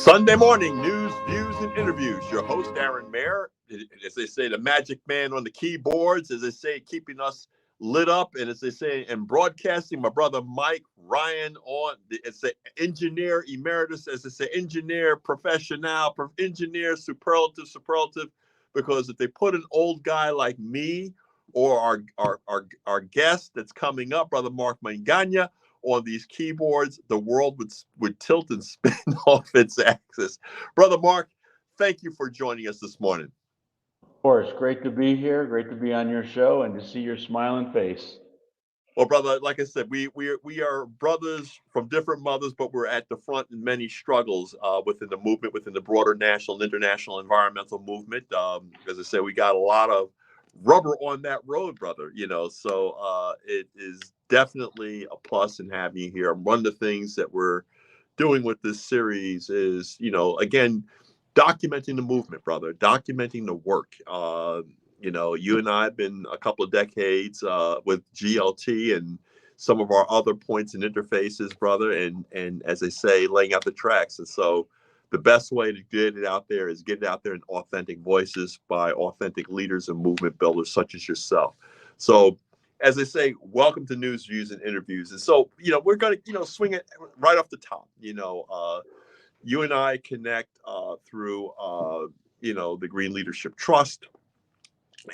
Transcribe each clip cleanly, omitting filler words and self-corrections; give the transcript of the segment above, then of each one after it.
Sunday morning news, views, and interviews. Your host, Aaron Mayer. As they say, the magic man on the keyboards, as they say, keeping us lit up. And as they say, and broadcasting, my brother Mike Ryan on it's the engineer emeritus, as they say, engineer professional, engineer superlative. Because if they put an old guy like me or our guest that's coming up, brother Mark Magaña, on these keyboards, the world would tilt and spin off its axis. Brother Mark, thank you for joining us this morning. Of course, great to be here. Great to be on your show and to see your smiling face. Well, brother, like I said, we are brothers from different mothers, but we're at the front in many struggles within the movement, within the broader national and international environmental movement. As I said, we got a lot of rubber on that road, brother. So it is definitely a plus in having you here. One of the things that we're doing with this series is, again, documenting the movement, brother, documenting the work. You and I have been a couple of decades with GLT and some of our other points and interfaces, brother, and as they say, laying out the tracks. And so the best way to get it out there is get it out there in authentic voices by authentic leaders and movement builders such as yourself. So as they say, welcome to news, views, and interviews. And so, we're going to, swing it right off the top. You and I connect through, the Green Leadership Trust,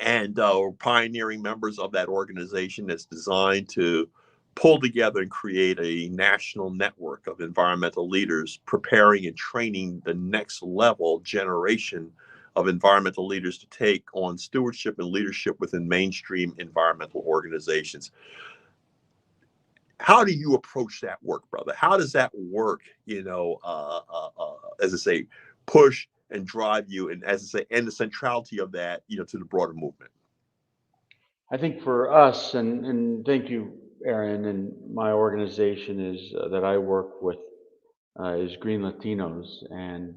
and we're pioneering members of that organization that's designed to pull together and create a national network of environmental leaders, preparing and training the next level generation of environmental leaders to take on stewardship and leadership within mainstream environmental organizations. How do you approach that work, brother? How does that work, as I say, push and drive you, and as I say, and the centrality of that, to the broader movement? I think for us, and thank you, Aaron, and my organization is that I work with is GreenLatinos, and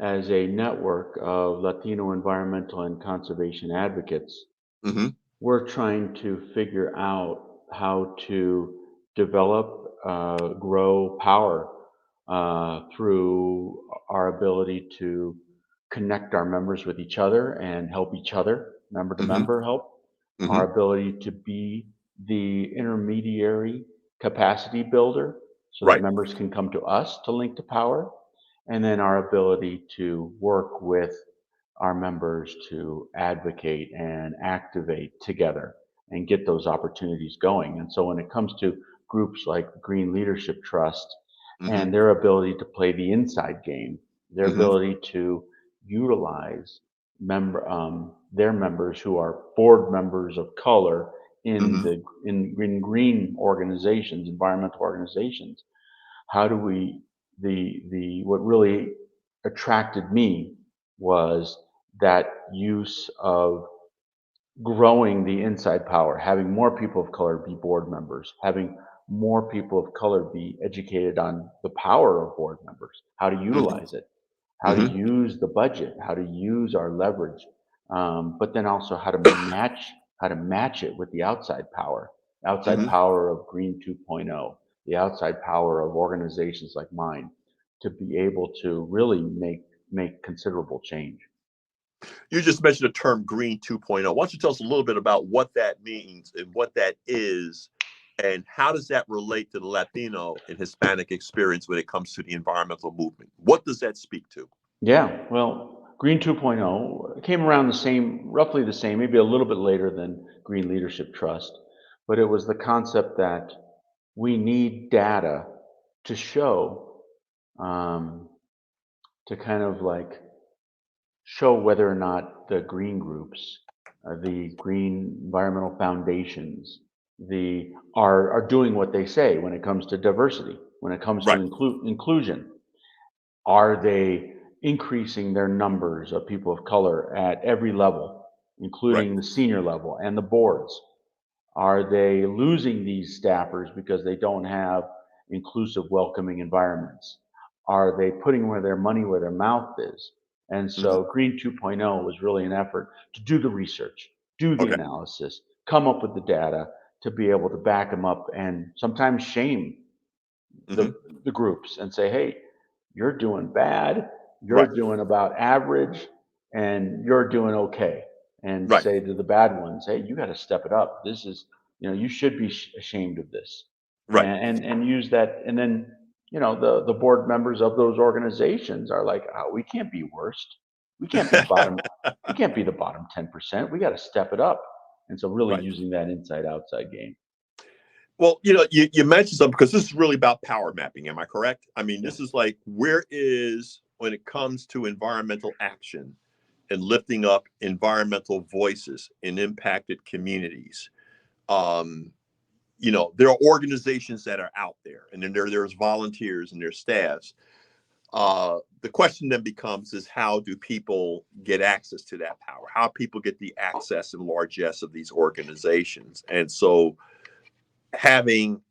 as a network of Latino environmental and conservation advocates, Mm-hmm. we're trying to figure out how to develop, grow power through our ability to connect our members with each other and help each other, member to Mm-hmm. member help, Mm-hmm. our ability to be the intermediary capacity builder so that Right. members can come to us to link to power, and then our ability to work with our members to advocate and activate together and get those opportunities going. And so when it comes to groups like the Green Leadership Trust Mm-hmm. and their ability to play the inside game, their Mm-hmm. ability to utilize their members who are board members of color in Mm-hmm. the in green organizations, environmental organizations. How do we the what really attracted me was that use of growing the inside power, having more people of color be board members, having more people of color be educated on the power of board members, how to Mm-hmm. utilize it, how to use the budget, how to use our leverage, but then also how to match it with the outside Mm-hmm. power of Green 2.0, the outside power of organizations like mine, to be able to really make considerable change. You just mentioned the term Green 2.0. Why don't you tell us a little bit about what that means and what that is, and how does that relate to the Latino and Hispanic experience when it comes to the environmental movement? What does that speak to? Yeah, well, Green 2.0 came around roughly the same, maybe a little bit later than Green Leadership Trust, but it was the concept that we need data to show, um, to kind of like show whether or not the green groups, the green environmental foundations, are doing what they say when it comes to diversity, when it comes to Right. inclusion. Are they increasing their numbers of people of color at every level, Right. including the senior level and the boards? Are they losing these staffers because they don't have inclusive, welcoming environments? Are they putting where their money where their mouth is? And Mm-hmm. so Green 2.0 was really an effort to do the research, do the Okay. analysis, come up with the data to be able to back them up and sometimes shame Mm-hmm. the, the groups and say, hey, you're doing bad, you're Right. doing about average, and you're doing okay. And Right. say to the bad ones, hey, you got to step it up. This is, you should be ashamed of this, Right. and use that. And then, the board members of those organizations are like, oh, we can't be worst. We can't be bottom. We can't be the bottom 10%. We got to step it up. And so, really Right. using that inside outside game. Well, you mentioned something because this is really about power mapping. Am I correct? I mean, Yeah. this is like where is when it comes to environmental action and lifting up environmental voices in impacted communities. Um, there are organizations that are out there, and then there's volunteers and there's staffs. The question then becomes is how do people get access to that power? How people get the access and largesse of these organizations? And so having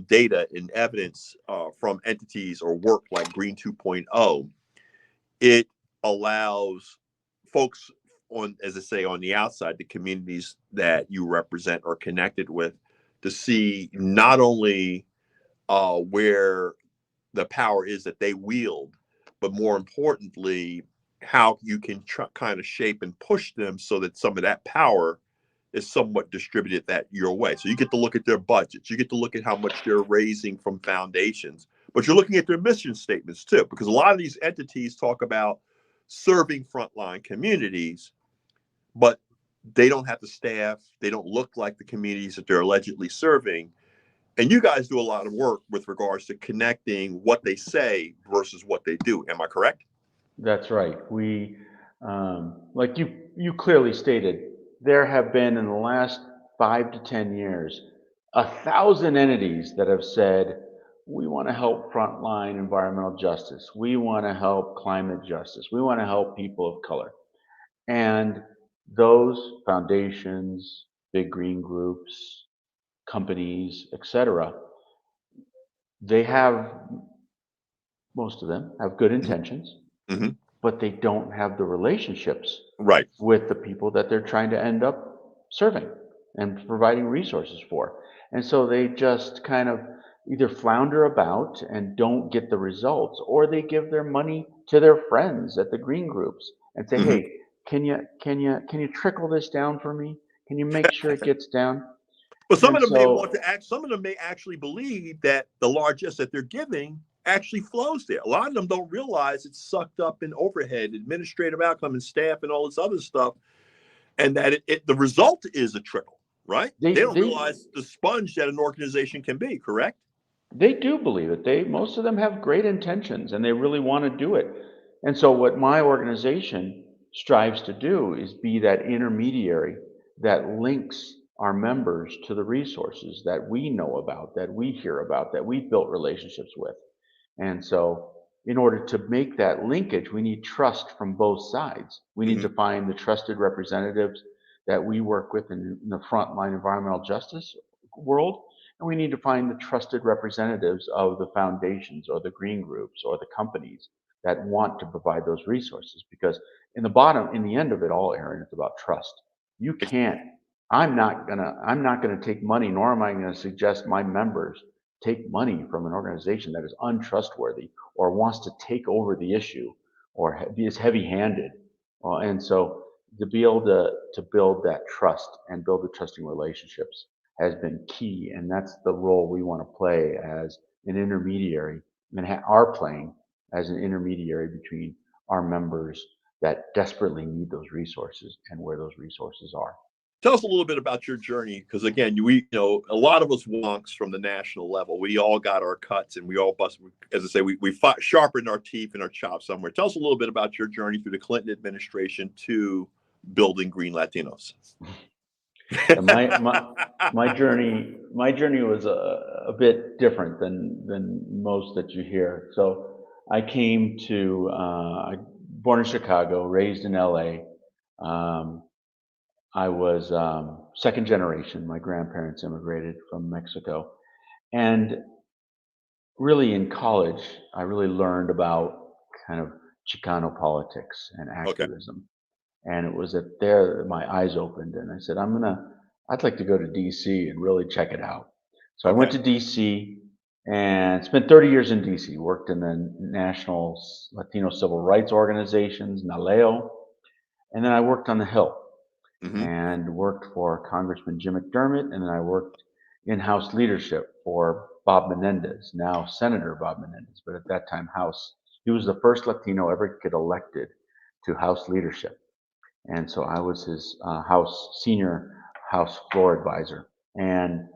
data and evidence from entities or work like Green 2.0, it allows folks on, as I say, on the outside, the communities that you represent or connected with, to see not only where the power is that they wield, but more importantly, how you can kind of shape and push them so that some of that power is somewhat distributed that your way. So you get to look at their budgets, you get to look at how much they're raising from foundations, but you're looking at their mission statements too, because a lot of these entities talk about serving frontline communities, but they don't have the staff, they don't look like the communities that they're allegedly serving. And you guys do a lot of work with regards to connecting what they say versus what they do. Am I correct? That's right. Like you clearly stated, there have been in the last 5 to 10 years 1,000 entities that have said we want to help frontline environmental justice, we want to help climate justice, we want to help people of color, and those foundations, big green groups, companies, etc. They have most of them have good Mm-hmm. intentions, Mm-hmm. but they don't have the relationships Right. with the people that they're trying to end up serving and providing resources for. And so they just kind of either flounder about and don't get the results, or they give their money to their friends at the green groups and say, Mm-hmm. "Hey, can you trickle this down for me? Can you make sure it gets down?" But some And of them may want so to act, some of them may actually believe that the largesse that they're giving actually flows there. A lot of them don't realize it's sucked up in overhead, administrative outcome, and staff, and all this other stuff, and that the result is a trickle, right? they They don't they realize the sponge that an organization can be, correct? They do believe it. Most of them have great intentions and they really want to do it. And so what my organization strives to do is be that intermediary that links our members to the resources that we know about, that we hear about, that we've built relationships with. And so, in order to make that linkage, we need trust from both sides. We need Mm-hmm. to find the trusted representatives that we work with in the frontline environmental justice world. And we need to find the trusted representatives of the foundations or the green groups or the companies that want to provide those resources. Because in the end of it all, Aaron, it's about trust. You can't, I'm not gonna take money, nor am I gonna suggest my members take money from an organization that is untrustworthy or wants to take over the issue or is heavy-handed. And so to be able to build that trust and build the trusting relationships has been key, and that's the role we want to play as an intermediary, and are playing as an intermediary between our members that desperately need those resources and where those resources are. Tell us a little bit about your journey, because again, a lot of us wonks from the national level. We all got our cuts, and we all bust. As I say, we fought, sharpened our teeth and our chops somewhere. Tell us a little bit about your journey through the Clinton administration to building Green Latinos. Yeah, my journey was a bit different than most that you hear. So I born in Chicago, raised in LA. Um, I was second generation. My grandparents immigrated from Mexico, and really in college, I really learned about kind of Chicano politics and Okay. activism. And it was at there that my eyes opened, and I said, I'd like to go to DC and really check it out. So I went Okay. to DC, and spent 30 years in DC. Worked in the National Latino Civil Rights Organizations, NALEO, and then I worked on the Hill Hmm. and worked for Congressman Jim McDermott, and then I worked in House leadership for Bob Menendez, now Senator Bob Menendez, but at that time House. He was the first Latino ever to get elected to House leadership, and so I was his senior House floor advisor, and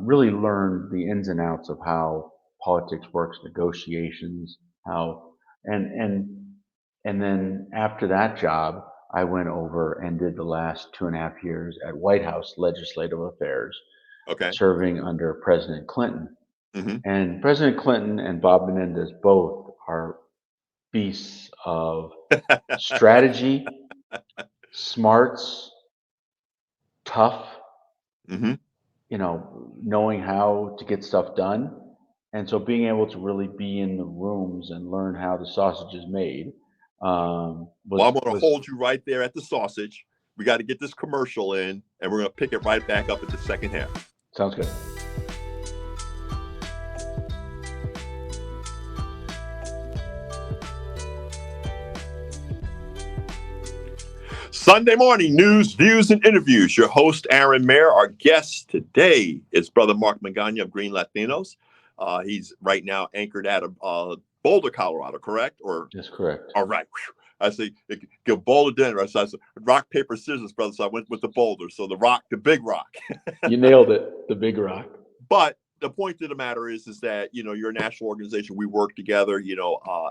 really learned the ins and outs of how politics works, negotiations, how and and and then after that job, I went over and did the last 2.5 years at White House Legislative Affairs, Okay. serving under President Clinton. Hmm. And President Clinton and Bob Menendez both are beasts of strategy, smarts, tough, Hmm. knowing how to get stuff done. And so being able to really be in the rooms and learn how the sausage is made Well, I'm was going to was hold you right there at the sausage. We got to get this commercial in, and we're going to pick it right back up at the second half. sounds good. Sunday morning news, views, and interviews. Your host, Aaron Mayer. Our guest today is Brother Mark Magaña of GreenLatinos. He's right now anchored out of Boulder, Colorado, correct? Or That's correct. all right. Whew. I say give Boulder dinner. So I said rock, paper, scissors, brother. So I went with the Boulder. So the rock, the big rock. You nailed it. The big rock. But the point of the matter is that you're a national organization. We work together,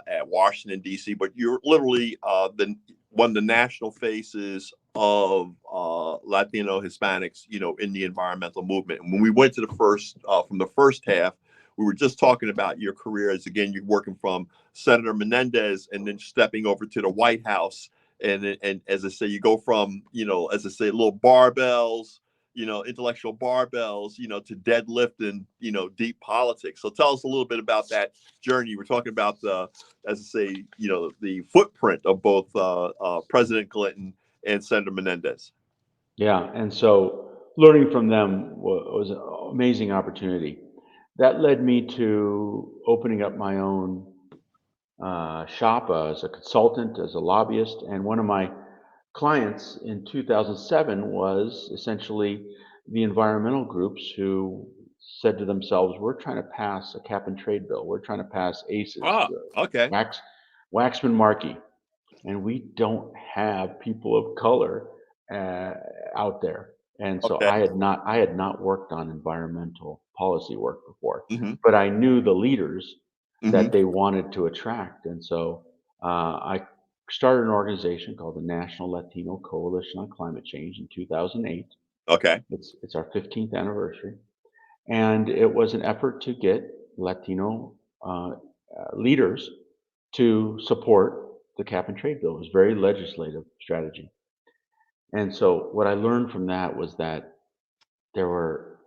at Washington D.C. But you're literally the one of the national faces of Latino Hispanics, in the environmental movement. And when we went to the first from the first half, we were just talking about your career as again you're working from Senator Menendez and then stepping over to the White House. And as I say, you go from as I say, little barbells, intellectual barbells, to deadlifting, deep politics. So tell us a little bit about that journey. We're talking about the, as I say, the footprint of both President Clinton and Senator Menendez. Yeah. And so learning from them was an amazing opportunity. That led me to opening up my own shop as a consultant, as a lobbyist. And one of my clients in 2007 was essentially the environmental groups who said to themselves, "We're trying to pass a cap and trade bill. We're trying to pass ACEs, Ah, okay, Wax, Waxman Markey, and we don't have people of color uh, out there." And so okay. I had not worked on environmental policy work before, Hmm. but I knew the leaders Hmm. that they wanted to attract, and so I started an organization called the National Latino Coalition on Climate Change in 2008. Okay. It's our 15th anniversary, and it was an effort to get Latino leaders to support the cap and trade bill. It was very legislative strategy. And so what I learned from that was there were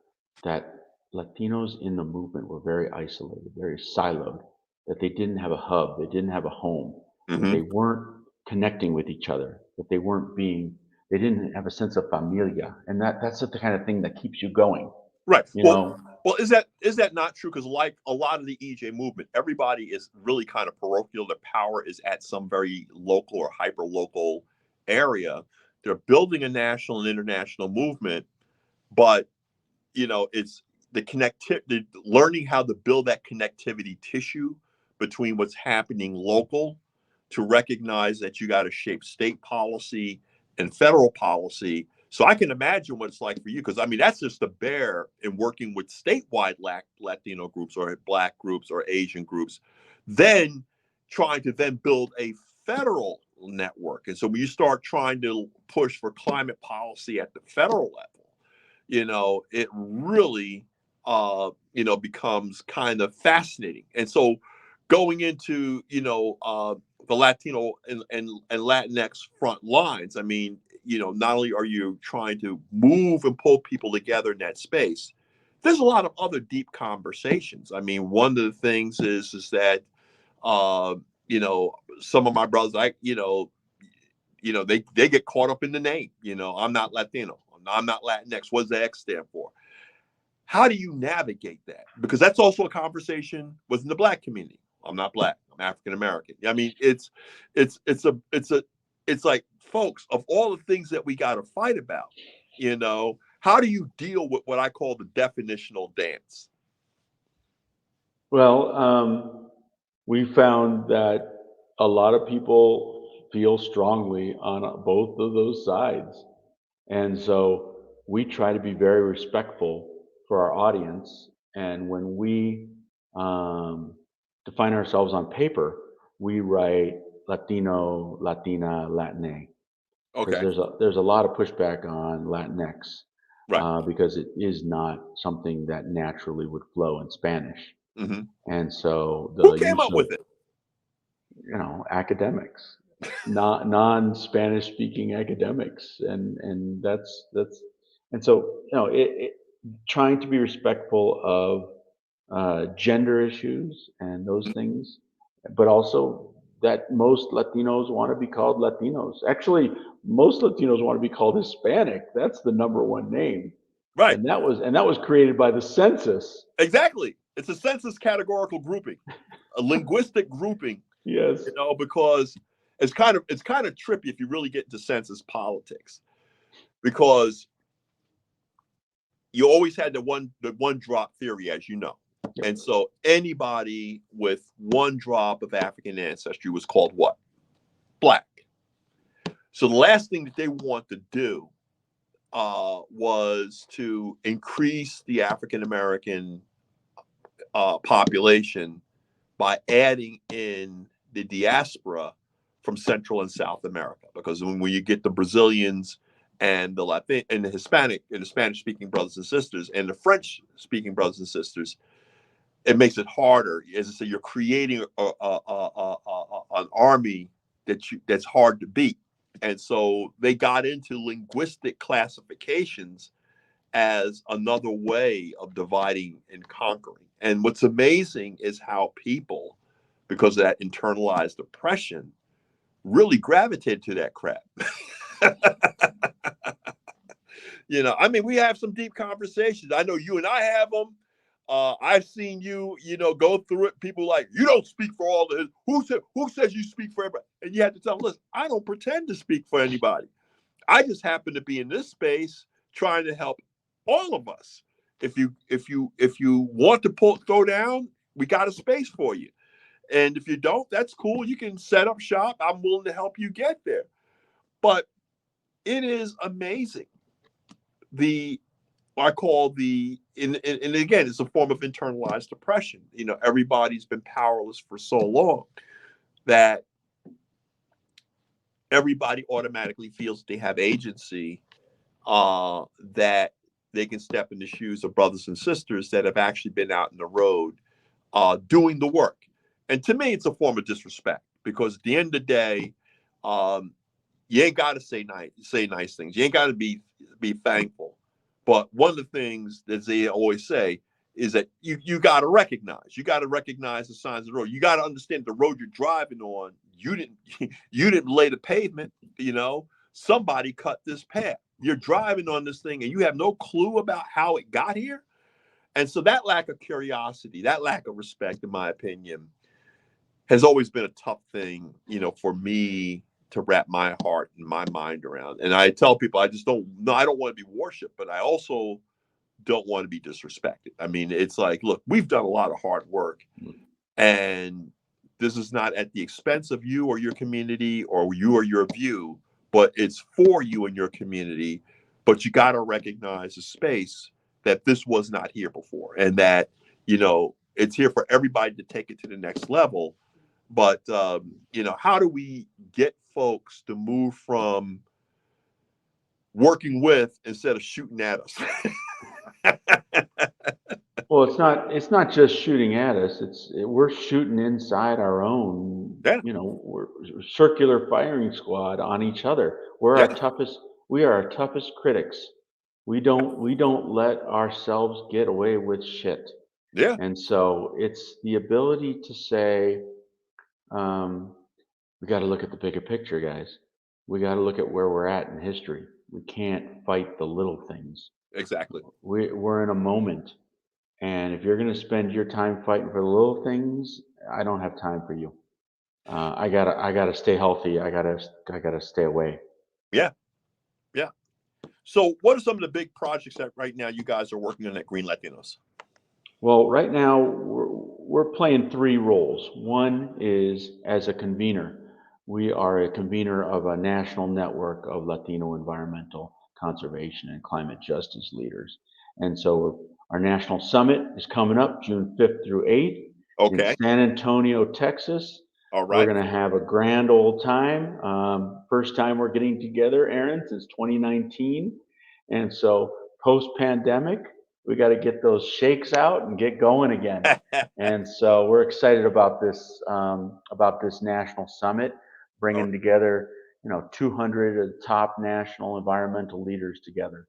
that Latinos in the movement were very isolated, very siloed, that they didn't have a hub, they didn't have a home, that Hmm. they weren't connecting with each other, that they didn't have a sense of familia. And that's the kind of thing that keeps you going, Right. you Well, know? is that not true? Because like a lot of the EJ movement, everybody is really kind of parochial. Their power is at some very local or hyper local area. They're building a national and international movement, but it's the connectivity, learning how to build that connectivity tissue between what's happening local to recognize that you got to shape state policy and federal policy. So I can imagine what it's like for you, because I mean that's just a bear in working with statewide Latino groups or Black groups or Asian groups, then trying to then build a federal network. And so when you start trying to push for climate policy at the federal level, it really, becomes kind of fascinating. And so going into, the Latino and Latinx front lines, I mean, not only are you trying to move and pull people together in that space, there's a lot of other deep conversations. I mean, one of the things is that, uh, some of my brothers, they get caught up in the name. I'm not Latino. I'm not Latinx. What does the X stand for? How do you navigate that? Because that's also a conversation within the Black community. I'm not Black. I'm African American. I mean, it's like, folks, of all the things that we got to fight about, how do you deal with what I call the definitional dance? Well, we found that a lot of people feel strongly on both of those sides. And so we try to be very respectful for our audience. And when we um, define ourselves on paper, we write Latino, Latina, Latine, because Okay, there's a lot of pushback on Latinx right. because it is not something that naturally would flow in Spanish. Hmm. And so the Who came use up of, with it? academics, not non-Spanish speaking academics, and that's and so trying to be respectful of gender issues and those things, but also that most Latinos want to be called Latinos. Actually, most Latinos want to be called Hispanic. That's the number one name, Right. and that was created by the census. Exactly. It's a census categorical grouping, a linguistic grouping, Yes. because it's kind of trippy if you really get into census politics, because you always had the one drop theory, as you know. Yep. And so anybody with one drop of African ancestry was called what? Black. So the last thing that they want to do was to increase the African American population by adding in the diaspora from Central and South America. Because when you get the Brazilians and the Latin and the Hispanic and the Spanish speaking brothers and sisters and the French speaking brothers and sisters, it makes it harder. As I say, you're creating an army that's hard to beat. And so they got into linguistic classifications as another way of dividing and conquering. And what's amazing is how people, because of that internalized oppression, really gravitated to that crap. I mean, we have some deep conversations. I know you and I have them. I've seen you, go through it. People like, you don't speak for all the who says you speak for everybody? And you have to tell them, listen, I don't pretend to speak for anybody. I just happen to be in this space trying to help all of us. If you want to throw down, we got a space for you. And if you don't, that's cool. You can set up shop. I'm willing to help you get there. But it is amazing. The I call and again, it's a form of internalized oppression. Everybody's been powerless for so long that everybody automatically feels they have agency, that they can step in the shoes of brothers and sisters that have actually been out in the road doing the work. And to me, it's a form of disrespect, because at the end of the day, um, you ain't got to say nice things. You ain't got to be thankful. But one of the things that they always say is that you got to recognize. You got to recognize the signs of the road. You got to understand the road you're driving on. You didn't you didn't lay the pavement. Somebody cut this path. You're driving on this thing and you have no clue about how it got here. And so that lack of curiosity, that lack of respect, in my opinion, has always been a tough thing, for me to wrap my heart and my mind around. And I tell people, I just don't, no, I don't want to be worshipped, but I also don't want to be disrespected. I mean, it's like, look, we've done a lot of hard work, and this is not at the expense of you or your community or you or your view, but it's for you and your community. But you got to recognize the space that this was not here before, and that, it's here for everybody to take it to the next level. But how do we get folks to move from working with instead of shooting at us? Well, it's not just shooting at us. We're shooting inside our own. Yeah, We're circular firing squad on each other. yeah, We are our toughest critics. We don't let ourselves get away with shit. yeah, And so it's the ability to say, um, we got to look at the bigger picture, guys. We got to look at where we're at in history. We can't fight the little things. exactly. We're in a moment. And if you're going to spend your time fighting for the little things, I don't have time for you. I gotta stay healthy. I gotta stay away. Yeah, yeah. So, what are some of the big projects that right now you guys are working on at Green Latinos? Well, right now we're playing three roles. One is as a convener. We are a convener of a national network of Latino environmental conservation and climate justice leaders. And so our national summit is coming up June 5th through 8th in Okay, San Antonio, Texas. all We're right. going to have a grand old time. First time we're getting together, Aaron, since 2019. And so post pandemic, we got to get those shakes out and get going again. And so we're excited about this national summit, All bringing together 200 of the top national environmental leaders together,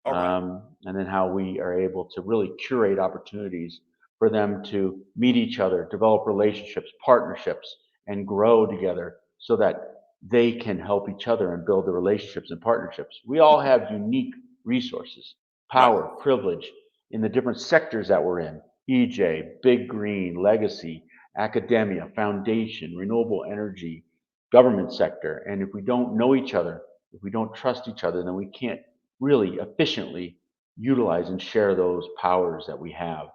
all right. and then how we are able to really curate opportunities for them to meet each other, develop relationships, partnerships, and grow together so that they can help each other and build the relationships and partnerships. We all have unique resources, Right. power, privilege in the different sectors that we're in: EJ, Big Green, Legacy, academia, foundation, renewable energy, government sector. And if we don't know each other, if we don't trust each other, then we can't really efficiently utilize and share those powers that we have.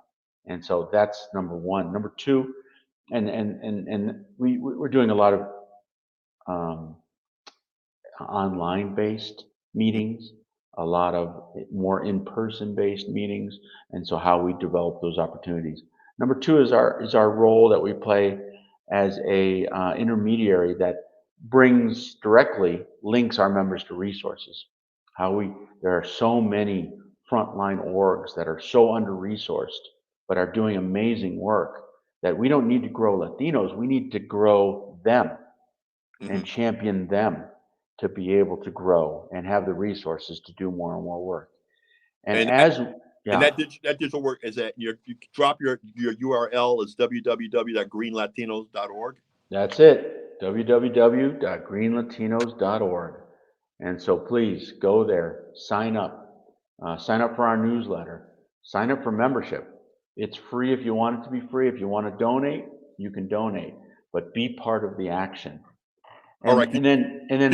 And so that's number one. Number two, and we're doing a lot of um, online based meetings, a lot of more in person based meetings, and so how we develop those opportunities. Number two is our role that we play as a intermediary that brings directly links our members to resources. How we There are so many frontline orgs that are so under resourced but are doing amazing work that we don't need to grow Latinos, we need to grow them Hmm. and champion them to be able to grow and have the resources to do more and more work. And And that, as and yeah, that digital work is that you drop your URL is www.greenlatinos.org. that's it. www.greenlatinos.org. And so please go there, sign up for our newsletter, sign up for membership. It's free if you want it to be free. If you want to donate, you can donate, but be part of the action. All And right. and then and then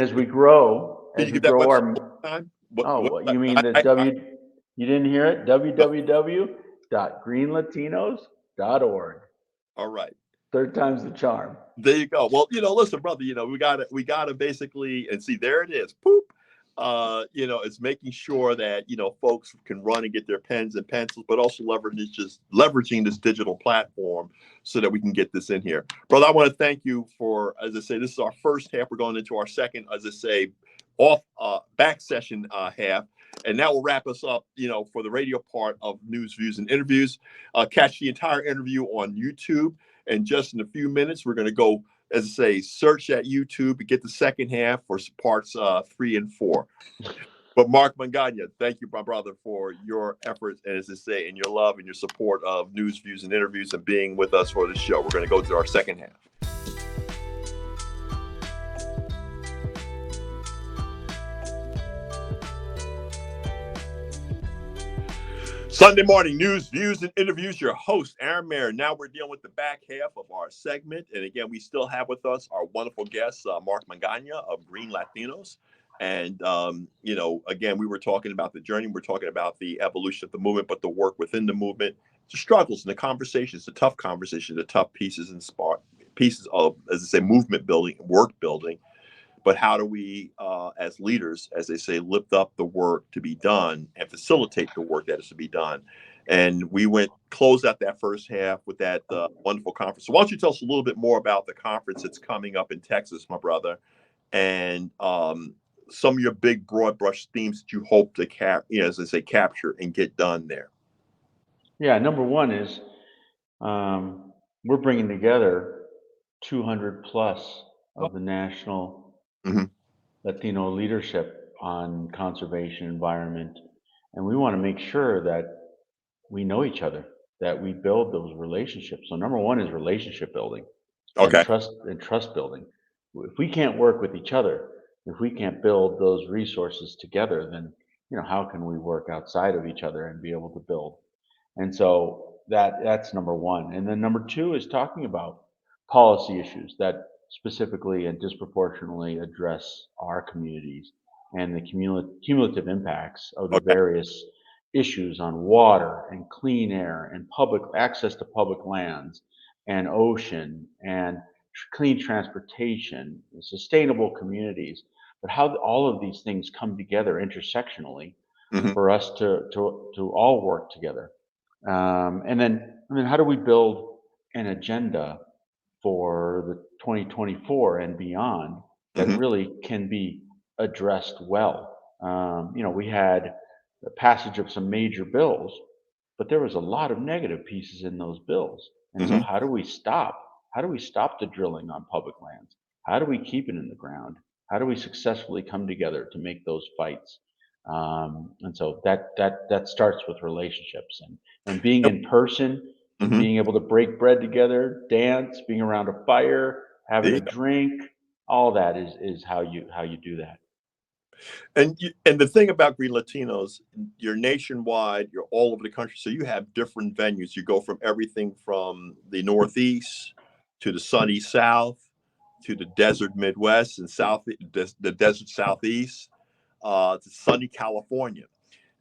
Can you as we give that grow website one our more time? What Oh, you mean the you didn't hear it? no. www.greenlatinos.org. All right. Third time's the charm. There you go. Well, listen, brother, we gotta basically and see there it is. Poop. It's making sure that folks can run and get their pens and pencils, but also leveraging this digital platform so that we can get this in here. Brother, I want to thank you for, as I say, this is our first half. We're going into our second, as I say, off back session half. And that will wrap us up, for the radio part of news, views, and interviews. Catch the entire interview on YouTube. And just in a few minutes, we're going to go, as I say, search at YouTube and get the second half for parts 3 and 4. But Mark Magaña, thank you, my brother, for your efforts and, as I say, and your love and your support of news, views, and interviews and being with us for the show. We're going to go to our second half. Sunday morning news, views, and interviews. Your host, Aaron Mayer. Now we're dealing with the back half of our segment. And again, we still have with us our wonderful guest, Mark Magaña of Green Latinos. And, again, we were talking about the journey. We're talking about the evolution of the movement, but the work within the movement, the struggles and the conversations, the tough conversations, the tough pieces and pieces of, as I say, movement building, work building. But how do we, as leaders, as they say, lift up the work to be done and facilitate the work that is to be done? And we closed out that first half with that wonderful conference. So why don't you tell us a little bit more about the conference that's coming up in Texas, my brother, and some of your big broad brush themes that you hope to as I say, capture and get done there. Yeah, number one is we're bringing together 200 plus Oh. of the national Hmm. Latino leadership on conservation environment. And we want to make sure that we know each other, that we build those relationships. So number one is relationship building Okay. and trust building. If we can't work with each other, if we can't build those resources together, then how can we work outside of each other and be able to build? And so that's number one. And then number two is talking about policy issues that specifically and disproportionately address our communities and the cumulative impacts of the Okay. various issues on water and clean air and public access to public lands and ocean and clean transportation, sustainable communities, but how all of these things come together intersectionally Hmm. for us to all work together. And then how do we build an agenda for the 2024 and beyond that Hmm. really can be addressed well? We had the passage of some major bills, but there was a lot of negative pieces in those bills. And so Hmm. how do we stop? How do we stop the drilling on public lands? How do we keep it in the ground? How do we successfully come together to make those fights? And so that starts with relationships and being in person, Hmm. being able to break bread together, dance, being around a fire, having a drink. All that is how you do that. And the thing about Green Latinos, you're nationwide, you're all over the country, so you have different venues. You go from everything from the Northeast to the sunny South to the desert Midwest and the desert Southeast, to sunny California.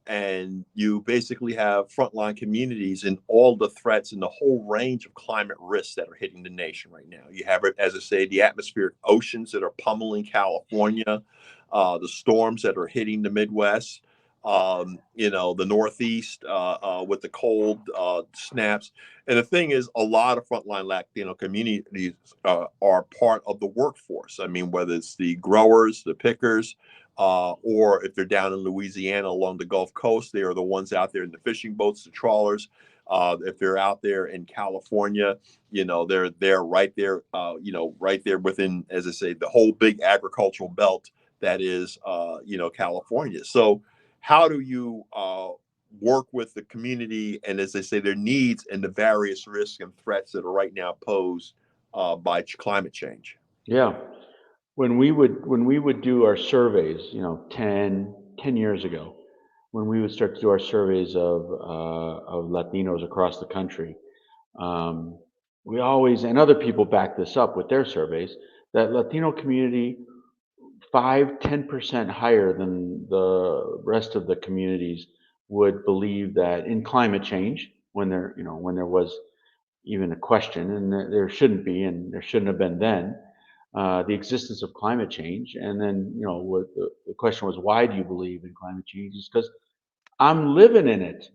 And you basically have frontline communities in all the threats and the whole range of climate risks that are hitting the nation right now. You have it, as I say, the atmospheric oceans that are pummeling California, the storms that are hitting the Midwest, the Northeast with the cold snaps. And the thing is, a lot of frontline Latino communities are part of the workforce. I mean, whether it's the growers, the pickers, or if they're down in Louisiana along the Gulf Coast, they are the ones out there in the fishing boats, the trawlers. If they're out there in California, they're right there, right there within, as I say, the whole big agricultural belt that is, California. So, how do you work with the community and, as they say, their needs and the various risks and threats that are right now posed by climate change? Yeah. When we would do our surveys, 10 years ago, when we would start to do our surveys of Latinos across the country, um, we always, and other people back this up with their surveys, that Latino community 5-10% higher than the rest of the communities would believe that in climate change, when there was even a question, and there shouldn't be, and there shouldn't have been then, the existence of climate change. And then, what the question was, why do you believe in climate change? Is because I'm living in it,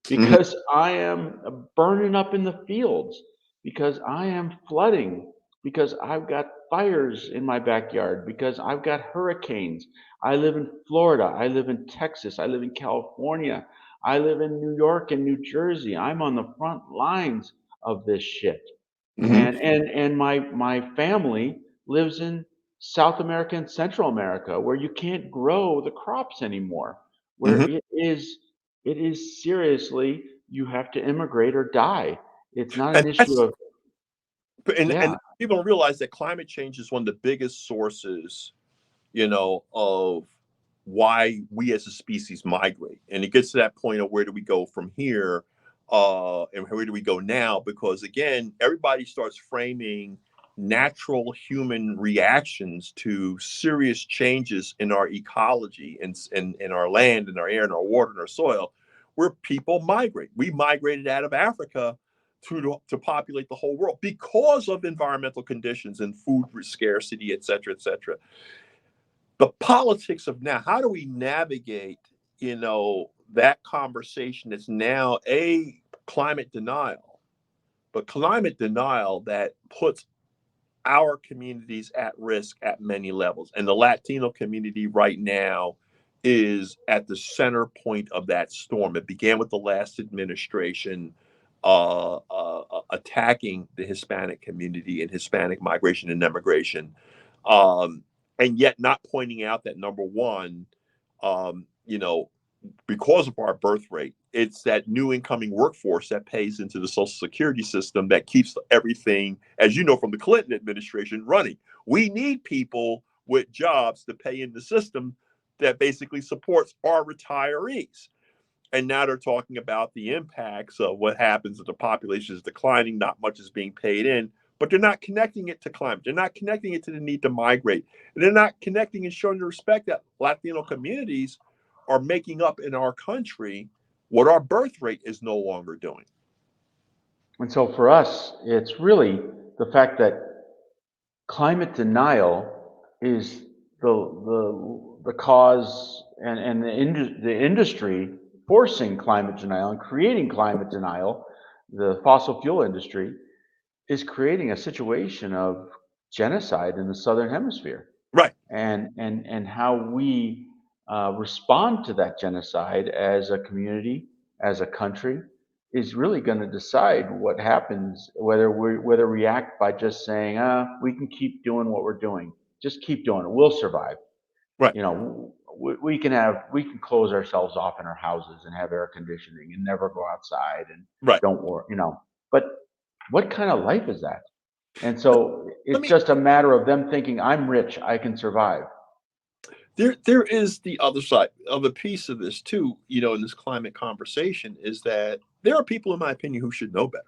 Hmm. because I am burning up in the fields, because I am flooding, because I've got fires in my backyard, because I've got hurricanes. I live in Florida. I live in Texas. I live in California. I live in New York and New Jersey. I'm on the front lines of this shit. Hmm. And my family lives in South America and Central America, where you can't grow the crops anymore, where Hmm. it is seriously, you have to immigrate or die. It's not an And issue that's of, and yeah, people don't realize that climate change is one of the biggest sources, of why we as a species migrate. And it gets to that point of where do we go from here, and where do we go now? Because again, everybody starts framing natural human reactions to serious changes in our ecology and in our land, in our air, in our water, in our soil, where people migrate. We migrated out of Africa to populate the whole world because of environmental conditions and food scarcity, et cetera, et cetera. The politics of now, how do we navigate, that conversation that's now a climate denial, but climate denial that puts our communities at risk at many levels. And the Latino community right now is at the center point of that storm. It began with the last administration attacking the Hispanic community and Hispanic migration and immigration, um, and yet not pointing out that number one, um, you know, because of our birth rate, it's that new incoming workforce that pays into the Social Security system that keeps everything, as you know, from the Clinton administration running. We need people with jobs to pay in the system that basically supports our retirees. And now they're talking about the impacts of what happens if the population is declining, not much is being paid in, but they're not connecting it to climate. They're not connecting it to the need to migrate. And they're not connecting and showing the respect that Latino communities are making up in our country what our birth rate is no longer doing. And so for us, it's really the fact that climate denial is the cause, and the industry forcing climate denial and creating climate denial. The fossil fuel industry is creating a situation of genocide in the southern hemisphere, Right. and how we respond to that genocide as a community, as a country, is really going to decide what happens. Whether we act by just saying, we can keep doing what we're doing, just keep doing it, we'll survive. Right. We can close ourselves off in our houses and have air conditioning and never go outside and Right. don't work. But what kind of life is that? And so Let it's me just a matter of them thinking, I'm rich, I can survive. there is the other side of a piece of this too, in this climate conversation is that there are people, in my opinion, who should know better.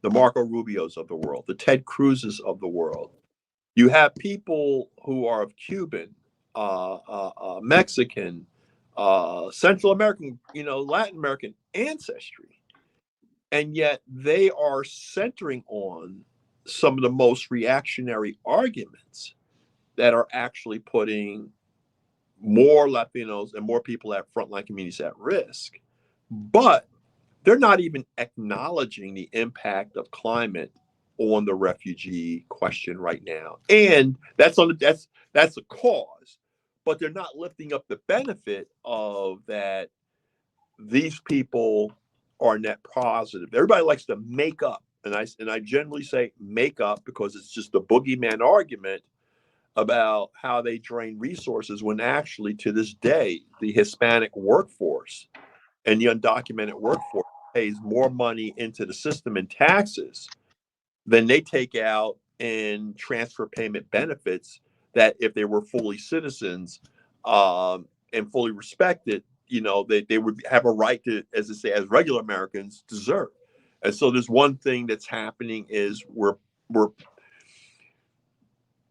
The Marco Rubios of the world, the Ted Cruzes of the world. You have people who are of Cuban, Mexican, Central American, Latin American ancestry, and yet they are centering on some of the most reactionary arguments that are actually putting more Latinos and more people at frontline communities at risk. But they're not even acknowledging the impact of climate on the refugee question right now. And that's a cause, but they're not lifting up the benefit of that these people are net positive. Everybody likes to make up, and I generally say make up because it's just the boogeyman argument about how they drain resources when actually to this day the Hispanic workforce and the undocumented workforce pays more money into the system in taxes than they take out in transfer payment benefits that if they were fully citizens and fully respected, they would have a right to, as I say, as regular Americans deserve. And so there's one thing that's happening is we're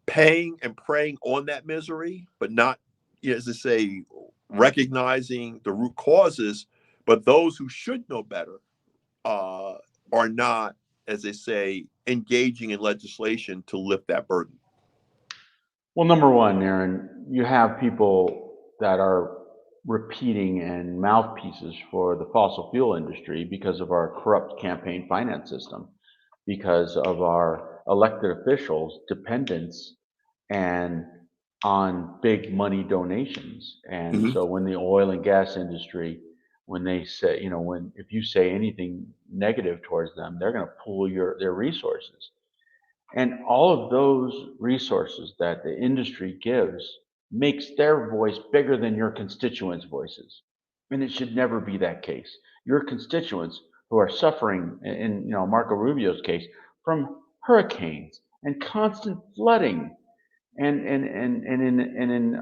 paying and preying on that misery, but not, as I say, recognizing the root causes. But those who should know better uh, are not, as they say, engaging in legislation to lift that burden. Well, number one, Aaron, you have people that are repeating and mouthpieces for the fossil fuel industry because of our corrupt campaign finance system, because of our elected officials' dependence and on big money donations. And Mm-hmm. so when the oil and gas industry, when they say, when if you say anything negative towards them, they're going to pull their resources. And all of those resources that the industry gives makes their voice bigger than your constituents' voices. And it should never be that case. Your constituents who are suffering, in Marco Rubio's case, from hurricanes and constant flooding, and in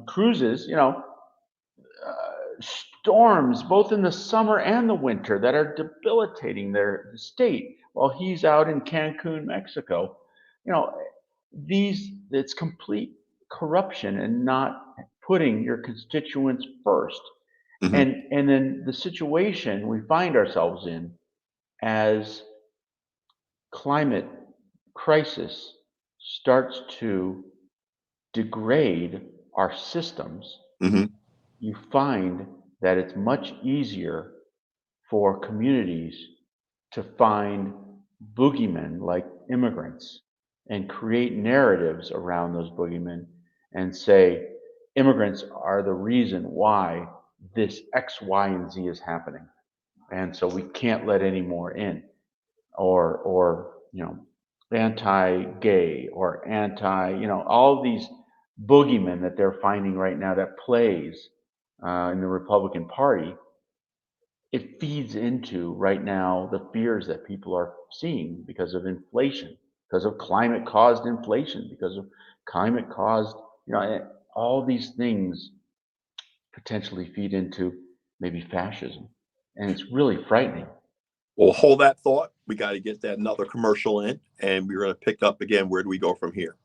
cruises, storms both in the summer and the winter that are debilitating their state while he's out in Cancun, Mexico. You know, it's complete corruption and not putting your constituents first. Mm-hmm. And then the situation we find ourselves in as climate crisis starts to degrade our systems, Mm-hmm. you find that it's much easier for communities to find boogeymen like immigrants and create narratives around those boogeymen and say immigrants are the reason why this X, Y, and Z is happening. And so we can't let any more in, or anti-gay or all these boogeymen that they're finding right now that plays in the Republican Party. It feeds into right now the fears that people are seeing because of inflation, because of climate caused inflation, because of climate caused, all these things potentially feed into maybe fascism. and it's really frightening. Well, hold that thought. We got to get that another commercial in, and we're going to pick up again. Where do we go from here?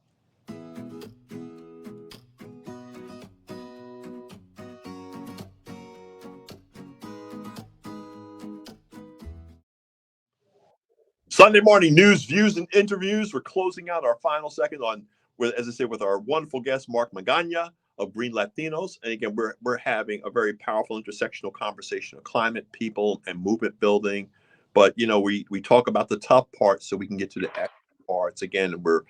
Sunday morning news, views, and interviews. We're closing out our final second on, as I said, with our wonderful guest, Mark Magaña of GreenLatinos. And again, we're having a very powerful intersectional conversation of climate, people, and movement building. But, we talk about the tough parts so we can get to the excellent parts. Again, we're,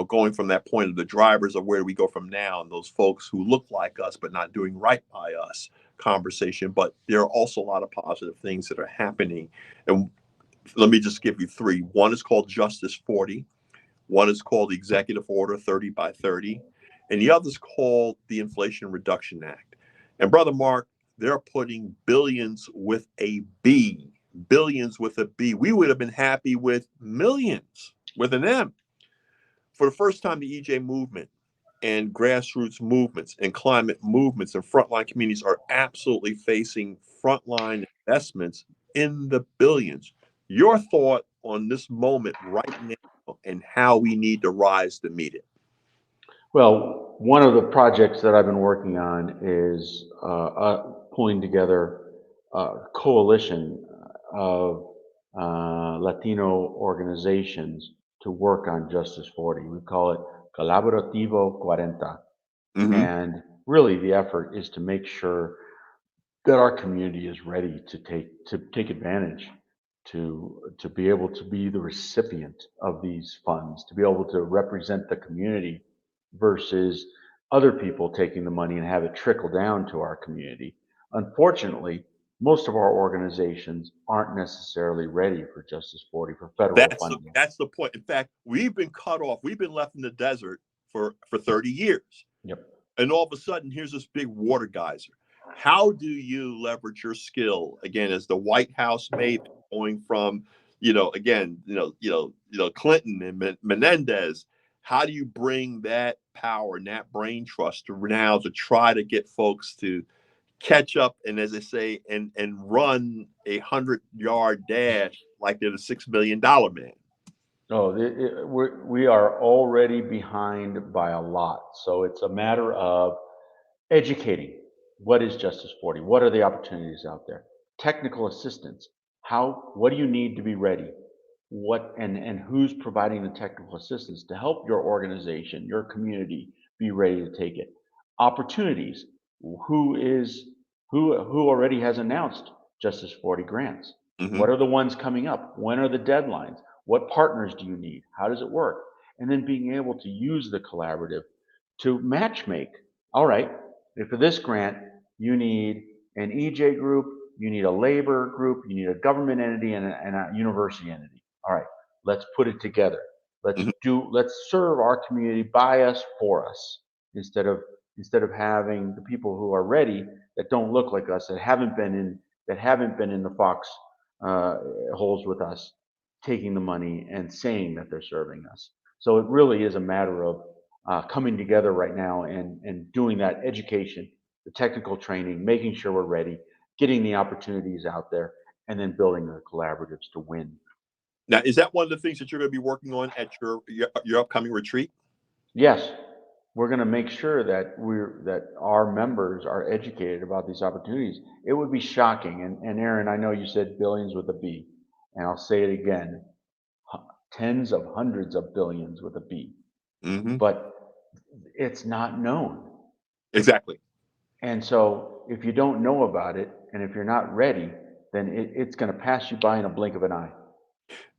going from that point of the drivers of where do we go from now, and those folks who look like us but not doing right by us conversation. But there are also a lot of positive things that are happening. And let me just give you three. One is called Justice 40. One is called the Executive Order 30 by 30. And the other is called the Inflation Reduction Act. And Brother Mark, they're putting billions with a B. Billions with a B. We would have been happy with millions with an M. For the first time, the EJ movement and grassroots movements and climate movements and frontline communities are absolutely facing frontline investments in the billions. Your thought on this moment right now and how we need to rise to meet it? Well, one of the projects that I've been working on is pulling together a coalition of Latino organizations to work on Justice 40. We call it Colaborativo 40. Mm-hmm. And really, the effort is to make sure that our community is ready to take advantage, to be able to be the recipient of these funds, to be able to represent the community versus other people taking the money and have it trickle down to our community. Unfortunately, most of our organizations aren't necessarily ready for Justice 40 for federal funding. That's the point. In fact, we've been cut off. We've been left in the desert for 30 years. Yep. And all of a sudden, here's this big water geyser. How do you leverage your skill again as the White House maven, going from, Clinton and Menendez? How do you bring that power and that brain trust to now to try to get folks to catch up and, as they say, and run 100-yard dash like they're the $6 million man? No, we are already behind by a lot. So it's a matter of educating. What is Justice 40? What are the opportunities out there? Technical assistance. What do you need to be ready? And who's providing the technical assistance to help your organization, your community be ready to take it? Opportunities. Who is who already has announced Justice 40 grants? Mm-hmm. What are the ones coming up? When are the deadlines? What partners do you need? How does it work? And then being able to use the collaborative to matchmake. All right, if for this grant, you need an EJ group, you need a labor group, you need a government entity, and a university entity. All right, let's put it together. Let's serve our community by us, for us, instead of having the people who are ready that don't look like us, that haven't been in the fox holes with us, taking the money and saying that they're serving us. So it really is a matter of coming together right now and doing that education, the technical training, making sure we're ready, getting the opportunities out there, and then building the collaboratives to win. Now, is that one of the things that you're going to be working on at your upcoming retreat? Yes, we're going to make sure that our members are educated about these opportunities. It would be shocking, and Aaron, I know you said billions with a B, and I'll say it again, tens of hundreds of billions with a B, Mm-hmm. but it's not known. Exactly. And so if you don't know about it, and if you're not ready, then it's going to pass you by in a blink of an eye.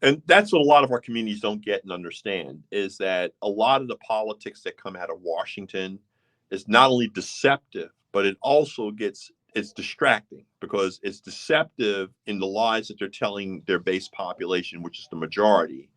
And that's what a lot of our communities don't get and understand, is that a lot of the politics that come out of Washington is not only deceptive, but it's distracting, because it's deceptive in the lies that they're telling their base population, which is the majority.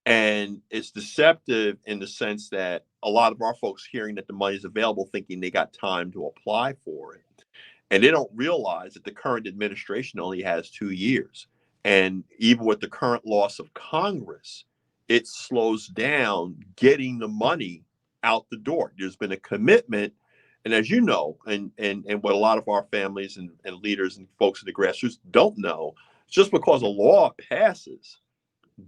And it's deceptive in the sense that a lot of our folks, hearing that the money is available, thinking they got time to apply for it. And they don't realize that the current administration only has 2 years. And even with the current loss of Congress, it slows down getting the money out the door. There's been a commitment, And as you know, and what a lot of our families and leaders and folks in the grassroots don't know, just because a law passes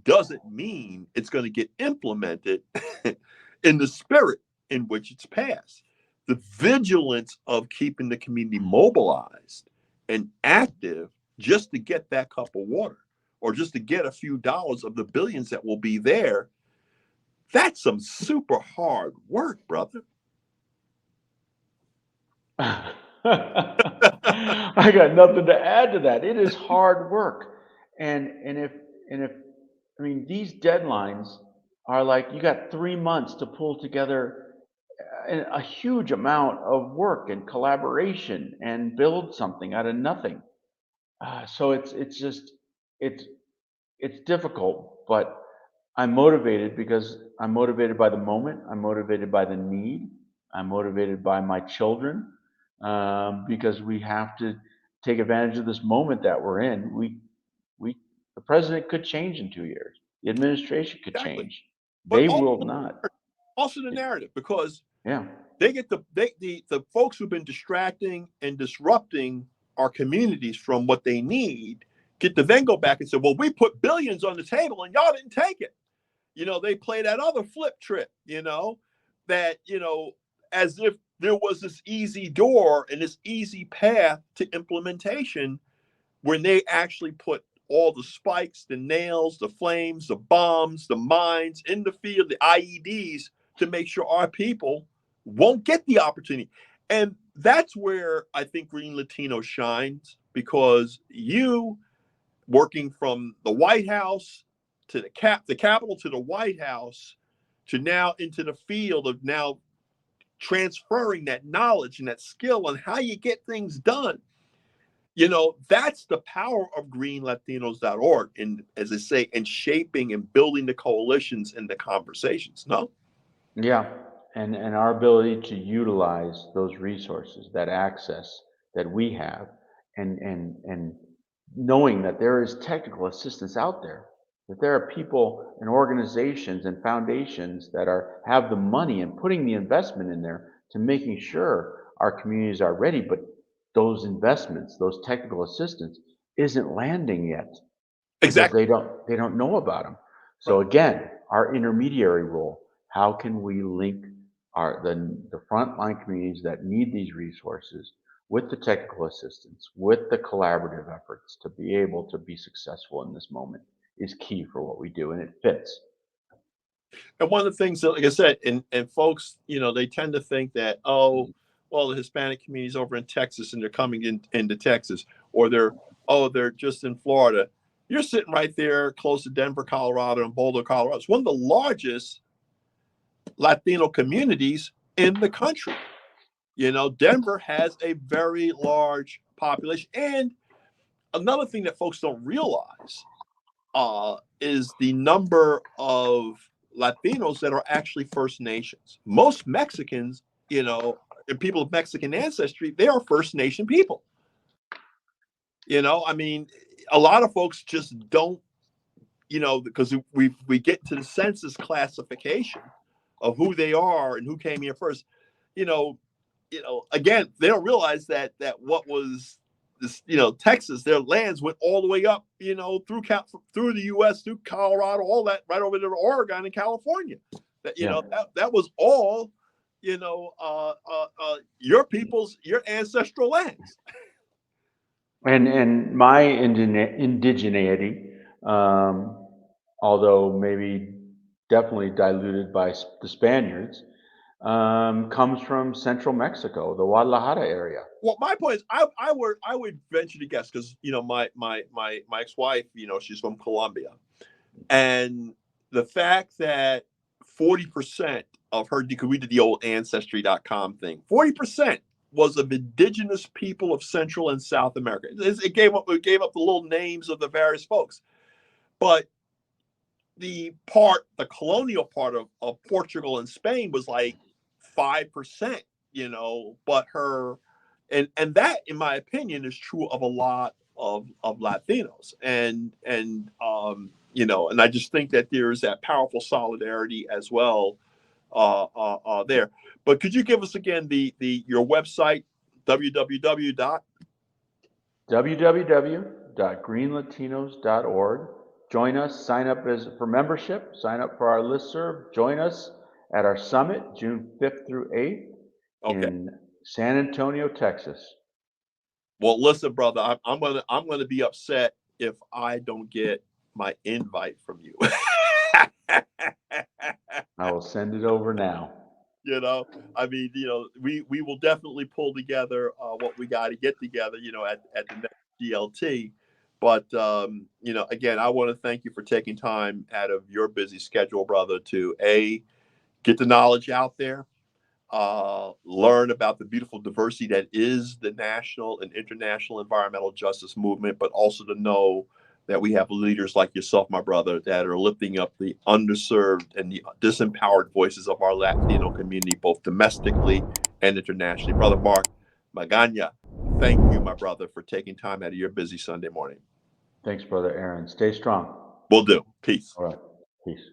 doesn't mean it's going to get implemented in the spirit in which it's passed. The vigilance of keeping the community mobilized and active just to get that cup of water or just to get a few dollars of the billions that will be there, that's some super hard work, brother. I got nothing to add to that. It is hard work. And if I mean these deadlines are like you got 3 months to pull together a huge amount of work and collaboration and build something out of nothing. So it's just it's it's difficult, but I'm motivated because I'm motivated by the moment. I'm motivated by the need. I'm motivated by my children because we have to take advantage of this moment that we're in. We, the president could change in 2 years. The administration could Exactly. change. But They will not. also the narrative, because Yeah. they get the folks who've been distracting and disrupting our communities from what they need get to then go back and say, well, we put billions on the table and y'all didn't take it. They play that other flip trip, that, as if there was this easy door and this easy path to implementation when they actually put all the spikes, the nails, the flames, the bombs, the mines in the field, the IEDs to make sure our people won't get the opportunity. And that's where I think Green Latino shines, because you working from the White House to the Capitol to the White House to now into the field of now transferring that knowledge and that skill on how you get things done. That's the power of greenlatinos.org. And as I say, in shaping and building the coalitions and the conversations. No? Yeah, and our ability to utilize those resources, that access that we have, and knowing that there is technical assistance out there, that there are people and organizations and foundations that are have the money and putting the investment in there to making sure our communities are ready, but those investments, those technical assistance isn't landing yet because Exactly. they don't know about them. Right. So again, our intermediary role, how can we link the frontline communities that need these resources with the technical assistance, with the collaborative efforts to be able to be successful in this moment is key for what we do, and it fits. And one of the things that, like I said, and folks, they tend to think that, oh, well, the Hispanic community's over in Texas and they're coming into Texas, or they're just in Florida. You're sitting right there close to Denver, Colorado, and Boulder, Colorado. It's one of the largest Latino communities in the country. Denver has a very large population. And another thing that folks don't realize is the number of Latinos that are actually First Nations. Most Mexicans, and people of Mexican ancestry, they are First Nation people. I mean, a lot of folks just don't, because we get to the census classification of who they are and who came here first. You know, again, they don't realize that what was this, Texas, their lands went all the way up, through the U.S., through Colorado, all that, right over to Oregon and California. That Yeah. that was all, your ancestral lands. And my indigeneity, although maybe definitely diluted by the Spaniards, comes from central Mexico, the Guadalajara area. Well, my point is, I would venture to guess, because my ex-wife, she's from Colombia, and the fact that 40% of her, because we did the old ancestry.com thing, 40% was of indigenous people of Central and South America. It gave up the little names of the various folks, but the colonial part of Portugal and Spain was like 5%, but and that, in my opinion, is true of a lot of Latinos. And I just think that there's that powerful solidarity as well, there. But could you give us again your website, www. www.greenlatinos.org. Join us, sign up for membership, sign up for our listserv, join us at our summit June 5th through 8th Okay. in San Antonio, Texas. Well, listen, brother, I'm gonna be upset if I don't get my invite from you. I will send it over now. I mean, we will definitely pull together what we got to get together, at the next GLT. But again, I want to thank you for taking time out of your busy schedule, brother, to get the knowledge out there, learn about the beautiful diversity that is the national and international environmental justice movement, but also to know that we have leaders like yourself, my brother, that are lifting up the underserved and the disempowered voices of our Latino community, both domestically and internationally. Brother Mark Magaña, thank you, my brother, for taking time out of your busy Sunday morning. Thanks, Brother Aaron. Stay strong. Will do. Peace. All right. Peace.